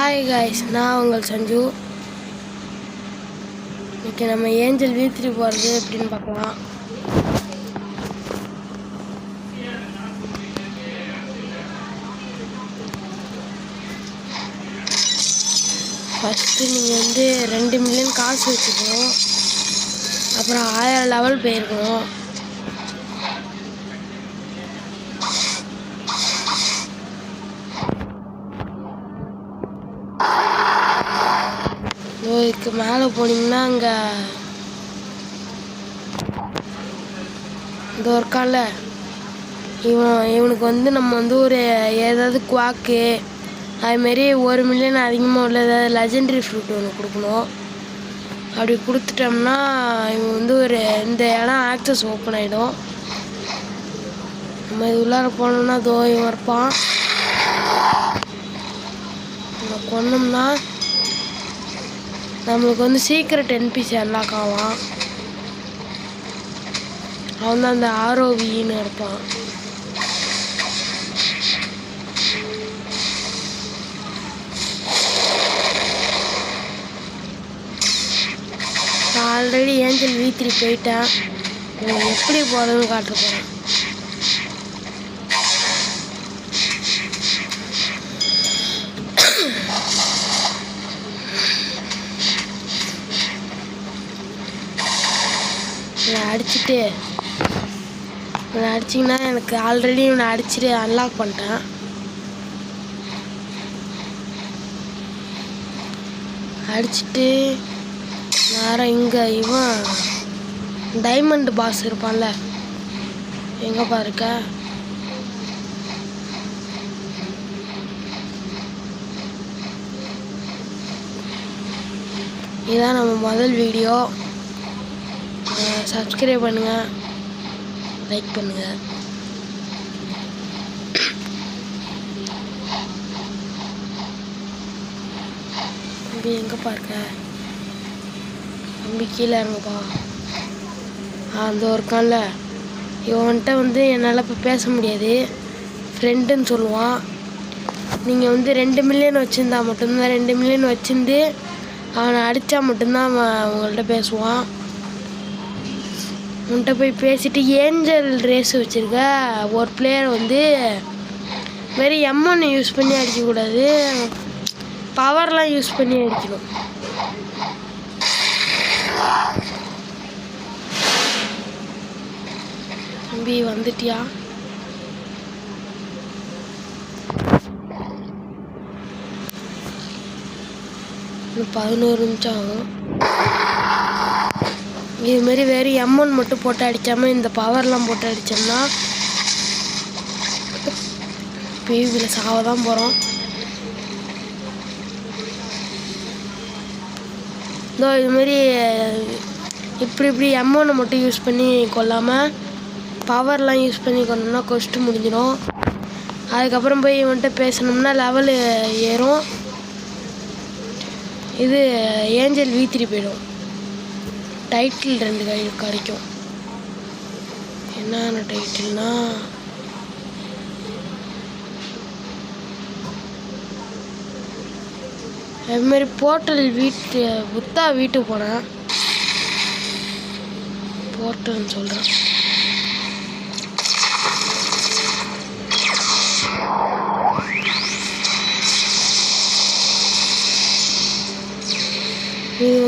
Hi guys, நான் உங்கள் சஞ்சு. இன்றைக்கி நம்ம ஏஞ்சல் V3 போகிறது எப்படின்னு பார்க்கலாம். ஃபஸ்ட்டு நீங்கள் 2 மில்லியன் காசு வச்சுக்கணும். அப்புறம் 1000 லெவல் போயிருக்கணும். இதுக்கு மேலே போனீங்கன்னா அங்கே இந்த ஒர்க்கால இவனுக்கு நம்ம ஒரு ஏதாவது குவாக்கு அதுமாரி 1 மில்லியன் அதிகமாக உள்ள ஏதாவது லெஜெண்டரி ஃப்ரூட் ஒன்று கொடுக்கணும். அப்படி கொடுத்துட்டோம்னா இவன் இந்த இடம் ஆக்சஸ் ஓப்பன் ஆகிடும். நம்ம இது உள்ளார போனோம்னா இவன் இருப்பான். நம்ம கொன்னோம்னா நம்மளுக்கு சீக்ரெட் NPC அன்லாக் ஆவான். அவன் தான் அந்த ROVன்னு இருப்பான். நான் ஆல்ரெடி ஏஞ்சல் V3 போயிட்டேன். எப்படி போகிறதுன்னு காட்ட போகிறேன். இவனை அடிச்சிங்கன்னா எனக்கு ஆல்ரெடி இவனை அடிச்சுட்டு அன்லாக் பண்ணிட்டேன். அடிச்சுட்டு நேரம் இங்கே இவன் டைமண்ட் பாஸ் இருப்பான்ல, எங்கே பாருக்க இதுதான் நம்ம முதல் வீடியோ. சப்ஸ்கிரைப் பண்ணுங்கள், லைக் பண்ணுங்கள். தம்பி எங்கே பார்க்க, தம்பி கீழே இறங்குப்பா. அந்த ஒருக்கான்ல இவன்கிட்ட என்னால் இப்போ பேச முடியாது, ஃப்ரெண்டுன்னு சொல்லுவான். நீங்கள் 2 மில்லியன் வச்சுருந்தா மட்டும்தான், 2 மில்லியன் வச்சுருந்து அவனை அடித்தா மட்டும்தான் அவன் அவங்கள்ட்ட பேசுவான். உன்கிட்ட போய் பேசிட்டு ஏஞ்சல் ரேஸ் வச்சுருக்க ஒரு பிளேயர் வெறி M1 யூஸ் பண்ணி அடிக்கக்கூடாது, பவர்லாம் யூஸ் பண்ணி அடிக்கணும். தம்பி வந்துட்டியா? இன்னும் 11 நிமிஷம் ஆகும். இதுமாரி வேறு M1 மட்டும் போட்டு அடிக்காமல் இந்த பவர்லாம் போட்டு அடித்தோம்னா PvPயில் சாவ தான் போகிறோம். இதுமாரி இப்படி M1 மட்டும் யூஸ் பண்ணி கொள்ளாமல் பவர்லாம் யூஸ் பண்ணி கொண்டோம்னா கொஸ்ட்டு முடிஞ்சிடும். அதுக்கப்புறம் போய் இவன்கிட்ட பேசணும்னா லெவலு ஏறும். இது ஏஞ்சல் V3 போயிடும். டைட்டில் 2 கிடைக்கும். என்னென்ன டைட்டில்னா அதுமாரி போர்ட்டல் புத்தா வீட்டுக்கு போனேன். போர்ட்டல்னு சொல்கிறேன்.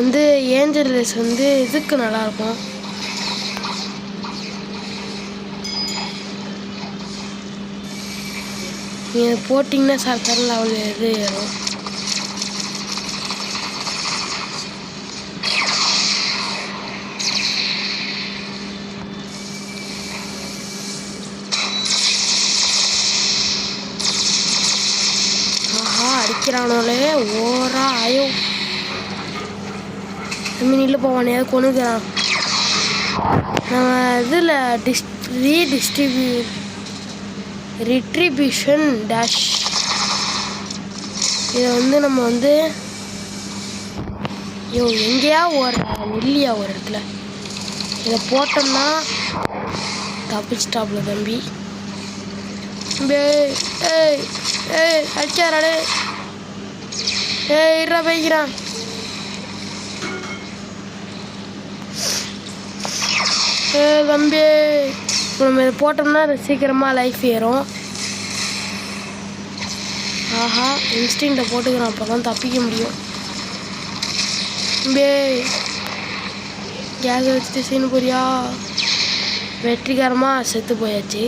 இது ஏஞ்சல் ரேஸ் இதுக்கு நல்லாயிருக்கும். நீங்கள் போட்டிங்கன்னா சர்க்கரை லெவல் ஏறும். அடிக்கிறானோலே ஓரா ஆயோ நில்லு போவானே கொண்டுக்கிறான். நம்ம இதில் ரிட்ரிபியூஷன் டேஷ் இதை நம்ம எங்கேயா இல்லையா ஒரு இடத்துல இதை போட்டோம்னா தப்பிச்சிட்டாப்புல தம்பி. ஏய் ஏய் அடிச்சாராடே. இருடா போய்க்கிறான். தம்பி நம்ம இதை போட்டோம்னா சீக்கிரமாக லைஃப் ஏறும். ஆஹா இன்ஸ்டிங்கை போட்டுக்கிறான், அப்போ தான் தப்பிக்க முடியும். தம்பி கேஸ் வச்சுட்டு சீனு போறியா? வெற்றிகரமாக செத்து போயாச்சு.